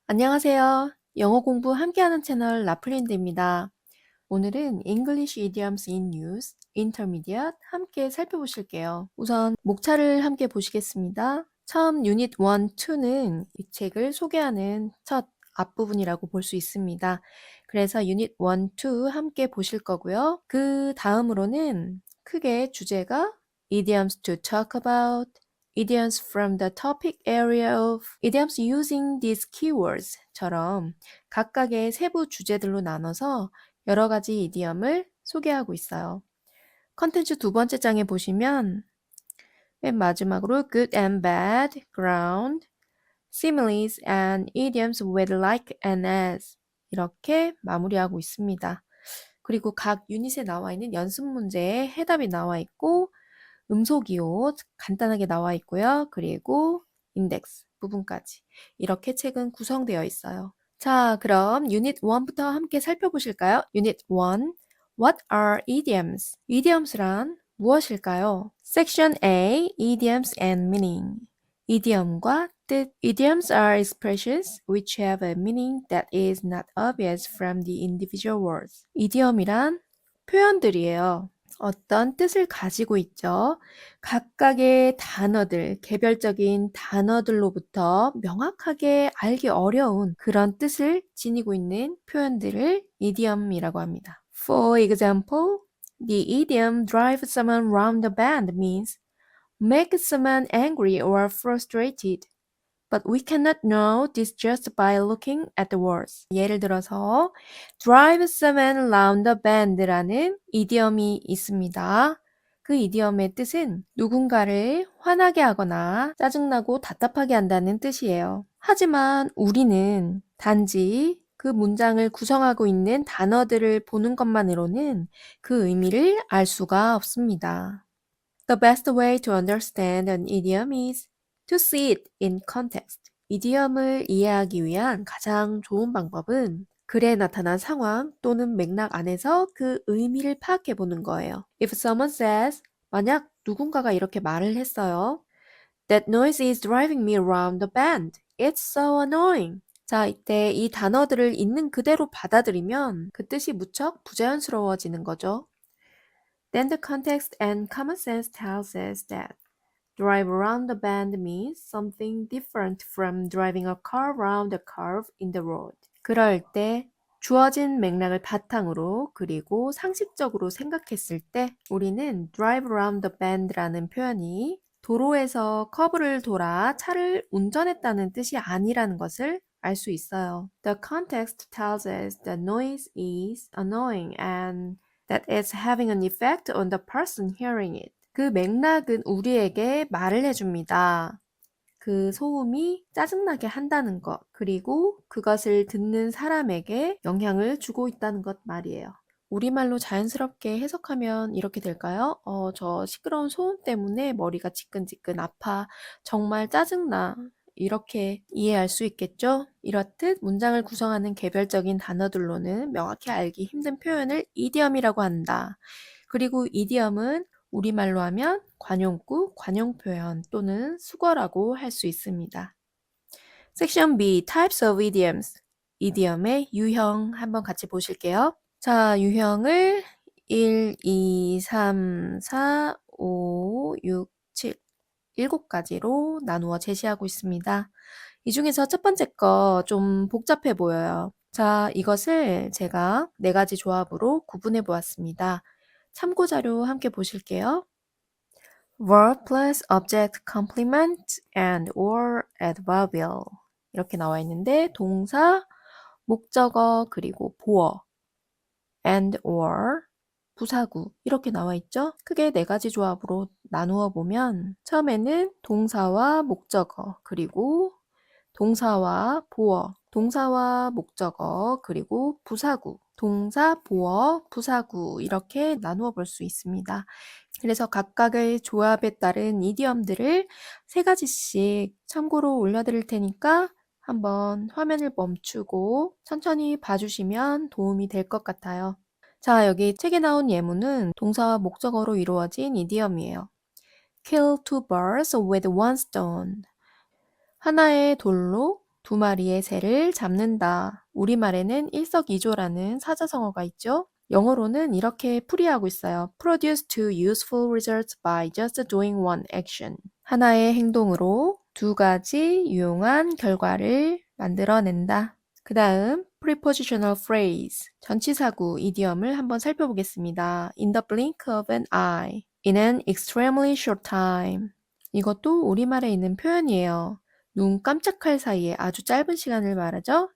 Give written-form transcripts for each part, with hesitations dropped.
안녕하세요. 영어 공부 함께하는 채널 라플린드입니다. 오늘은 English Idioms in Use, Intermediate 함께 살펴보실게요. 우선 목차를 함께 보시겠습니다. 처음 유닛 1, 2는 이 책을 소개하는 첫 앞부분이라고 볼 수 있습니다. 그래서 유닛 1, 2 함께 보실 거고요. 그 다음으로는 크게 주제가 Idioms to talk about, idioms from the topic area of, idioms using these keywords처럼 각각의 세부 주제들로 나눠서 여러 가지 이디엄을 소개하고 있어요. 컨텐츠 두 번째 장에 보시면 맨 마지막으로 good and bad, ground, similes and idioms with like and as 이렇게 마무리하고 있습니다. 그리고 각 유닛에 나와 있는 연습 문제에 해답이 나와 있고 음소기호 간단하게 나와 있고요. 그리고 인덱스 부분까지 이렇게 책은 구성되어 있어요. 자, 그럼 유닛 1부터 함께 살펴보실까요? 유닛 1. What are idioms? idioms란 무엇일까요? Section A. Idioms and meaning. idiom과 뜻. Idioms are expressions which have a meaning that is not obvious from the individual words. idiom이란 표현들이에요. 어떤 뜻을 가지고 있죠. 각각의 단어들, 개별적인 단어들로부터 명확하게 알기 어려운 그런 뜻을 지니고 있는 표현들을 idiom이라고 합니다. For example, the idiom drive someone round the bend means make someone angry or frustrated. But we cannot know this just by looking at the words. 예를 들어서 drive someone round the bend라는 이디엄이 있습니다. 그 이디엄의 뜻은 누군가를 화나게 하거나 짜증나고 답답하게 한다는 뜻이에요. 하지만 우리는 단지 그 문장을 구성하고 있는 단어들을 보는 것만으로는 그 의미를 알 수가 없습니다. The best way to understand an idiom is to see it in context. 이디엄을 이해하기 위한 가장 좋은 방법은 글에 나타난 상황 또는 맥락 안에서 그 의미를 파악해 보는 거예요. If someone says, 만약 누군가가 이렇게 말을 했어요. That noise is driving me around the bend. It's so annoying. 자, 이때 이 단어들을 있는 그대로 받아들이면 그 뜻이 무척 부자연스러워지는 거죠. Then the context and common sense tells us that drive around the bend means something different from driving a car around a curve in the road. 그럴 때 주어진 맥락을 바탕으로 그리고 상식적으로 생각했을 때 우리는 drive around the bend라는 표현이 도로에서 커브를 돌아 차를 운전했다는 뜻이 아니라는 것을 알 수 있어요. The context tells us the noise is annoying and that it's having an effect on the person hearing it. 그 맥락은 우리에게 말을 해줍니다. 그 소음이 짜증나게 한다는 것, 그리고 그것을 듣는 사람에게 영향을 주고 있다는 것 말이에요. 우리말로 자연스럽게 해석하면 이렇게 될까요? 저 시끄러운 소음 때문에 머리가 지끈지끈 아파. 정말 짜증나. 이렇게 이해할 수 있겠죠? 이렇듯 문장을 구성하는 개별적인 단어들로는 명확히 알기 힘든 표현을 이디엄이라고 한다. 그리고 이디엄은 우리말로 하면 관용구, 관용표현 또는 수거라고 할 수 있습니다. 섹션 B, Types of Idioms. 이디엄의 유형 한번 같이 보실게요. 자, 유형을 1, 2, 3, 4, 5, 6, 7, 7가지로 나누어 제시하고 있습니다. 이 중에서 첫 번째 거 좀 복잡해 보여요. 자, 이것을 제가 4가지 조합으로 구분해 보았습니다. 참고 자료 함께 보실게요. verb plus object complement and or adverbial 이렇게 나와 있는데 동사, 목적어, 그리고 보어 and or 부사구 이렇게 나와 있죠? 크게 4가지 조합으로 나누어 보면 처음에는 동사와 목적어 그리고 동사와 보어, 동사와 목적어, 그리고 부사구, 동사, 보어, 부사구 이렇게 나누어 볼 수 있습니다. 그래서 각각의 조합에 따른 이디엄들을 3가지씩 참고로 올려드릴 테니까 한번 화면을 멈추고 천천히 봐주시면 도움이 될 것 같아요. 자, 여기 책에 나온 예문은 동사와 목적어로 이루어진 이디엄이에요. Kill two birds with one stone. 하나의 돌로 두 마리의 새를 잡는다. 우리말에는 일석이조라는 사자성어가 있죠. 영어로는 이렇게 풀이하고 있어요. Produce two useful results by just doing one action. 하나의 행동으로 두 가지 유용한 결과를 만들어낸다. 그 다음 prepositional phrase, 전치사구 이디엄을 한번 살펴보겠습니다. In the blink of an eye, in an extremely short time. 이것도 우리말에 있는 표현이에요. 눈 깜짝할 사이에 아주 짧은 시간을 말하죠.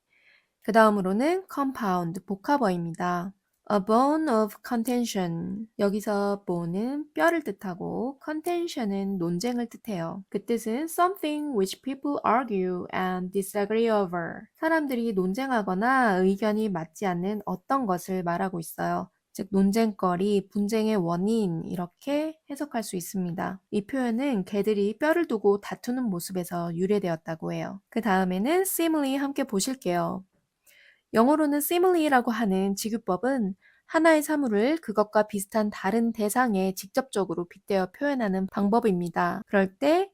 그 다음으로는 compound, 복합어입니다. A bone of contention. 여기서 bone은 뼈를 뜻하고 contention은 논쟁을 뜻해요. 그 뜻은 something which people argue and disagree over. 사람들이 논쟁하거나 의견이 맞지 않는 어떤 것을 말하고 있어요. 즉 논쟁거리, 분쟁의 원인 이렇게 해석할 수 있습니다. 이 표현은 개들이 뼈를 두고 다투는 모습에서 유래되었다고 해요. 그 다음에는 simile 함께 보실게요. 영어로는 simile라고 하는 직유법은 하나의 사물을 그것과 비슷한 다른 대상에 직접적으로 빗대어 표현하는 방법입니다. 그럴 때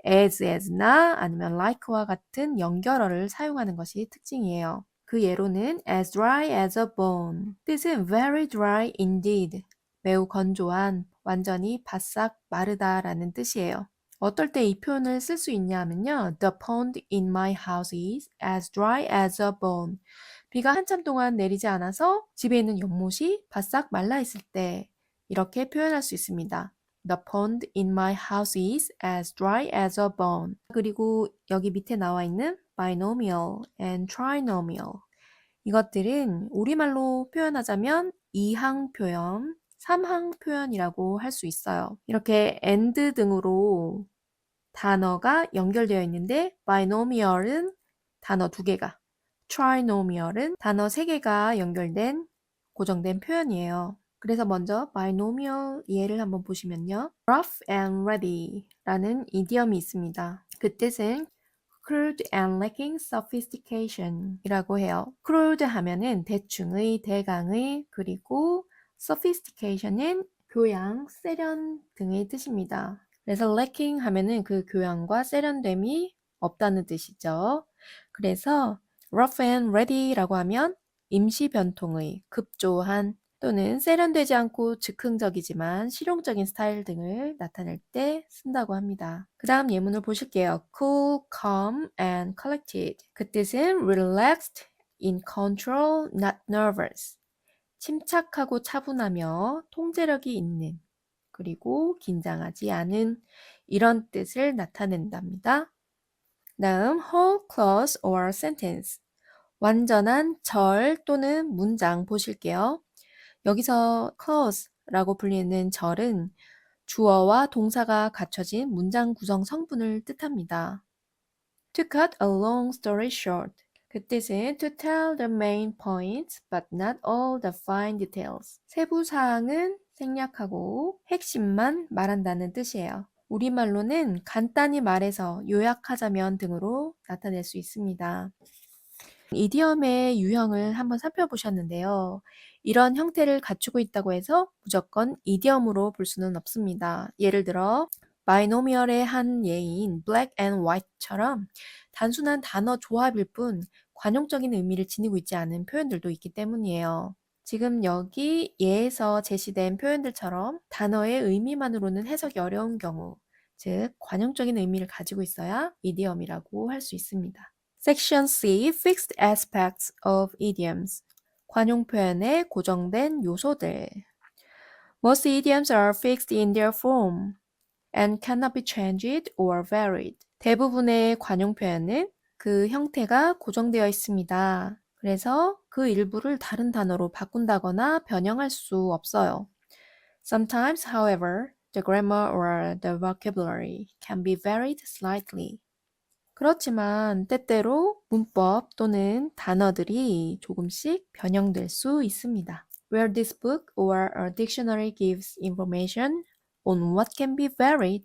as나 아니면 like와 같은 연결어를 사용하는 것이 특징이에요. 그 예로는 as dry as a bone. 뜻은 very dry indeed. 매우 건조한, 완전히 바싹 마르다라는 뜻이에요. 어떨 때 이 표현을 쓸 수 있냐 하면요. The pond in my house is as dry as a bone. 비가 한참 동안 내리지 않아서 집에 있는 연못이 바싹 말라 있을 때 이렇게 표현할 수 있습니다. The pond in my house is as dry as a bone. 그리고 여기 밑에 나와 있는 binomial and trinomial. 이것들은 우리말로 표현하자면 이항 표현, 삼항 표현이라고 할 수 있어요. 이렇게 and 등으로 단어가 연결되어 있는데 binomial은 단어 2개가, trinomial은 단어 3개가 연결된 고정된 표현이에요. 그래서 먼저 binomial 예를 한번 보시면요. rough and ready라는 이디엄이 있습니다. 그 뜻은 crude and lacking sophistication 이라고 해요. crude 하면은 대충의, 대강의, 그리고 sophistication은 교양, 세련 등의 뜻입니다. 그래서 lacking 하면은 그 교양과 세련됨이 없다는 뜻이죠. 그래서 rough and ready라고 하면 임시 변통의, 급조한 또는 세련되지 않고 즉흥적이지만 실용적인 스타일 등을 나타낼 때 쓴다고 합니다. 그 다음 예문을 보실게요. Cool, calm, and collected. 그 뜻은 relaxed, in control, not nervous. 침착하고 차분하며 통제력이 있는, 그리고 긴장하지 않은 이런 뜻을 나타낸답니다. 다음 whole clause or sentence. 완전한 절 또는 문장 보실게요. 여기서 clause라고 불리는 절은 주어와 동사가 갖춰진 문장 구성 성분을 뜻합니다. To cut a long story short. 그 뜻은 to tell the main points but not all the fine details. 세부 사항은 생략하고 핵심만 말한다는 뜻이에요. 우리말로는 간단히 말해서 요약하자면 등으로 나타낼 수 있습니다. 이디엄의 유형을 한번 살펴보셨는데요. 이런 형태를 갖추고 있다고 해서 무조건 이디엄으로 볼 수는 없습니다. 예를 들어 바이노미얼의 한 예인 black and white처럼 단순한 단어 조합일 뿐 관용적인 의미를 지니고 있지 않은 표현들도 있기 때문이에요. 지금 여기 예에서 제시된 표현들처럼 단어의 의미만으로는 해석이 어려운 경우, 즉 관용적인 의미를 가지고 있어야 이디엄이라고 할 수 있습니다. Section C, Fixed Aspects of Idioms. 관용 표현의 고정된 요소들. Most idioms are fixed in their form and cannot be changed or varied. 대부분의 관용 표현은 그 형태가 고정되어 있습니다. 그래서 그 일부를 다른 단어로 바꾼다거나 변형할 수 없어요. Sometimes, however, the grammar or the vocabulary can be varied slightly. 그렇지만 때때로 문법 또는 단어들이 조금씩 변형될 수 있습니다. Where this book or a dictionary gives information on what can be varied,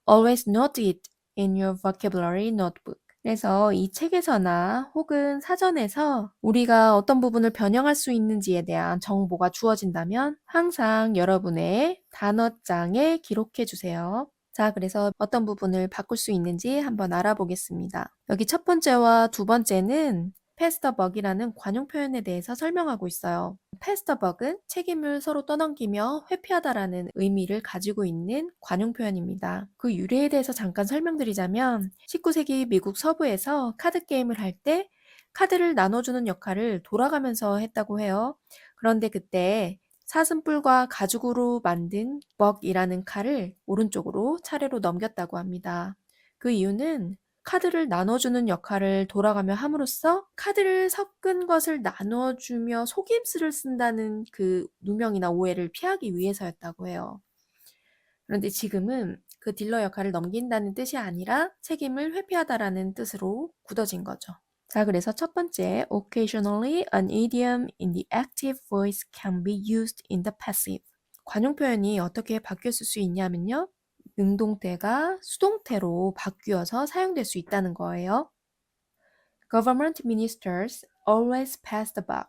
always note it in your vocabulary notebook. 그래서 이 책에서나 혹은 사전에서 우리가 어떤 부분을 변형할 수 있는지에 대한 정보가 주어진다면 항상 여러분의 단어장에 기록해 주세요. 자, 그래서 어떤 부분을 바꿀 수 있는지 한번 알아보겠습니다. 여기 첫 번째와 두 번째는 pass the buck이라는 관용 표현에 대해서 설명하고 있어요. pass the buck은 책임을 서로 떠넘기며 회피하다라는 의미를 가지고 있는 관용 표현입니다. 그 유래에 대해서 잠깐 설명드리자면 19세기 미국 서부에서 카드 게임을 할 때 카드를 나눠주는 역할을 돌아가면서 했다고 해요. 그런데 그때 사슴뿔과 가죽으로 만든 벅이라는 칼을 오른쪽으로 차례로 넘겼다고 합니다. 그 이유는 카드를 나눠주는 역할을 돌아가며 함으로써 카드를 섞은 것을 나눠주며 속임수를 쓴다는 그 누명이나 오해를 피하기 위해서였다고 해요. 그런데 지금은 그 딜러 역할을 넘긴다는 뜻이 아니라 책임을 회피하다라는 뜻으로 굳어진 거죠. 자, 그래서 첫 번째, occasionally an idiom in the active voice can be used in the passive. 관용 표현이 어떻게 바뀌었을 수 있냐면요. 능동태가 수동태로 바뀌어서 사용될 수 있다는 거예요. Government ministers always pass the buck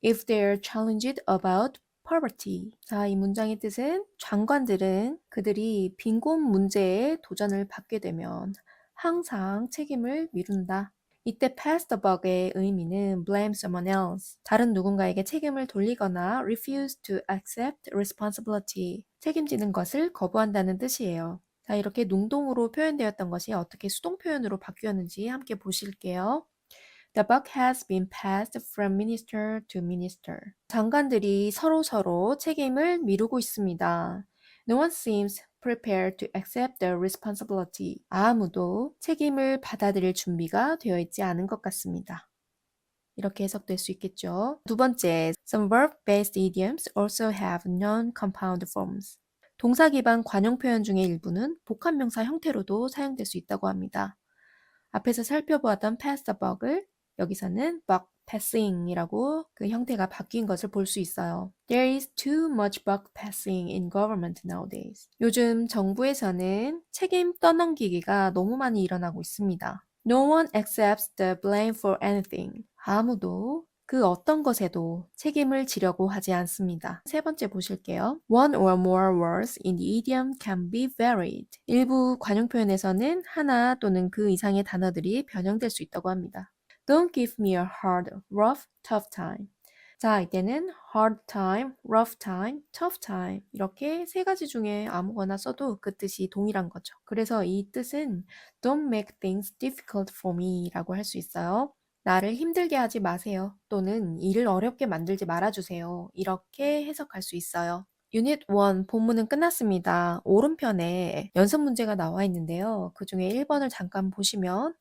if they're challenged about poverty. 자, 이 문장의 뜻은 장관들은 그들이 빈곤 문제에 도전을 받게 되면 항상 책임을 미룬다. 이때 pass the buck의 의미는 blame someone else, 다른 누군가에게 책임을 돌리거나 refuse to accept responsibility, 책임지는 것을 거부한다는 뜻이에요. 자, 이렇게 능동으로 표현되었던 것이 어떻게 수동 표현으로 바뀌었는지 함께 보실게요. The buck has been passed from minister to minister. 장관들이 서로 책임을 미루고 있습니다. No one seems prepared to accept the responsibility. 아무도 책임을 받아들일 준비가 되어 있지 않은 것 같습니다. 이렇게 해석될 수 있겠죠. 두 번째, some verb-based idioms also have non-compound forms. 동사 기반 관용 표현 중의 일부는 복합명사 형태로도 사용될 수 있다고 합니다. 앞에서 살펴보았던 pass the buck을 여기서는 buck passing이라고 그 형태가 바뀐 것을 볼 수 있어요. There is too much buck passing in government nowadays. 요즘 정부에서는 책임 떠넘기기가 너무 많이 일어나고 있습니다. No one accepts the blame for anything. 아무도 그 어떤 것에도 책임을 지려고 하지 않습니다. 세 번째 보실게요. One or more words in the idiom can be varied. 일부 관용 표현에서는 하나 또는 그 이상의 단어들이 변형될 수 있다고 합니다. Don't give me a hard, rough, tough time. 자, 이때는 hard time, rough time, tough time 이렇게 세 가지 중에 아무거나 써도 그 뜻이 동일한 거죠. 그래서 이 뜻은 Don't make things difficult for me 라고 할 수 있어요. 나를 힘들게 하지 마세요. 또는 일을 어렵게 만들지 말아주세요. 이렇게 해석할 수 있어요. 유닛 1 본문은 끝났습니다. 오른편에 연습 문제가 나와 있는데요. 그 중에 1번을 잠깐 보시면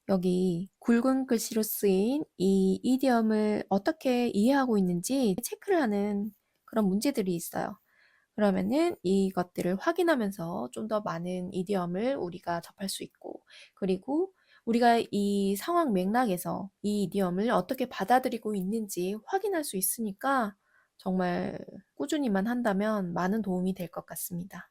여기 굵은 글씨로 쓰인 이 이디엄을 어떻게 이해하고 있는지 체크를 하는 그런 문제들이 있어요. 그러면은 이것들을 확인하면서 좀 더 많은 이디엄을 우리가 접할 수 있고, 그리고 우리가 이 상황 맥락에서 이 이디엄을 어떻게 받아들이고 있는지 확인할 수 있으니까 정말 꾸준히만 한다면 많은 도움이 될 것 같습니다.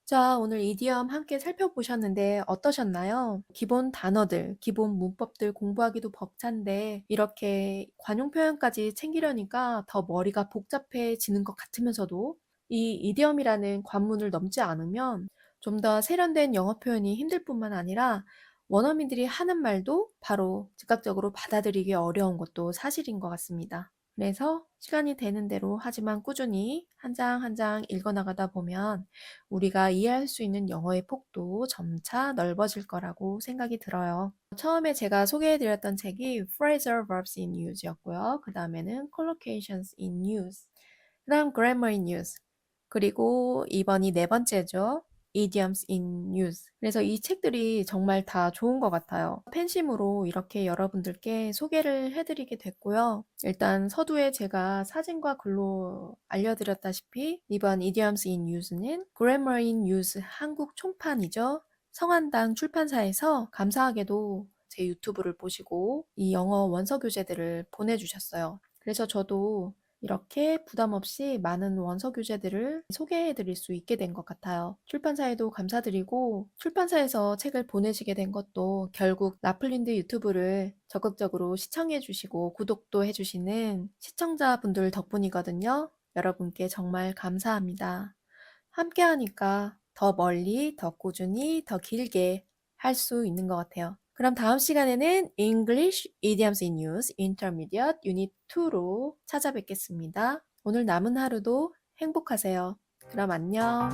자, 오늘 이디엄 함께 살펴보셨는데 어떠셨나요? 기본 단어들, 기본 문법들 공부하기도 벅찬데 이렇게 관용 표현까지 챙기려니까 더 머리가 복잡해지는 것 같으면서도 이 이디엄이라는 관문을 넘지 않으면 좀 더 세련된 영어 표현이 힘들 뿐만 아니라 원어민들이 하는 말도 바로 즉각적으로 받아들이기 어려운 것도 사실인 것 같습니다. 그래서 시간이 되는 대로 하지만 꾸준히 한 장 한 장 읽어나가다 보면 우리가 이해할 수 있는 영어의 폭도 점차 넓어질 거라고 생각이 들어요. 처음에 제가 소개해드렸던 책이 Phrasal Verbs in Use였고요. 그 다음에는 Collocations in Use, 그 다음 Grammar in Use, 그리고 이번이 네 번째죠. Idioms in Use. 그래서 이 책들이 정말 다 좋은 것 같아요. 팬심으로 이렇게 여러분들께 소개를 해드리게 됐고요. 일단 서두에 제가 사진과 글로 알려드렸다시피 이번 Idioms in Use는 Grammar in Use 한국 총판이죠. 성한당 출판사에서 감사하게도 제 유튜브를 보시고 이 영어 원서 교재들을 보내주셨어요. 그래서 저도 이렇게 부담 없이 많은 원서 교재들을 소개해 드릴 수 있게 된 것 같아요. 출판사에도 감사드리고 출판사에서 책을 보내시게 된 것도 결국 라플린드 유튜브를 적극적으로 시청해 주시고 구독도 해 주시는 시청자분들 덕분이거든요. 여러분께 정말 감사합니다. 함께 하니까 더 멀리, 더 꾸준히, 더 길게 할 수 있는 것 같아요. 그럼 다음 시간에는 English Idioms in Use Intermediate Unit 2로 찾아뵙겠습니다. 오늘 남은 하루도 행복하세요. 그럼 안녕.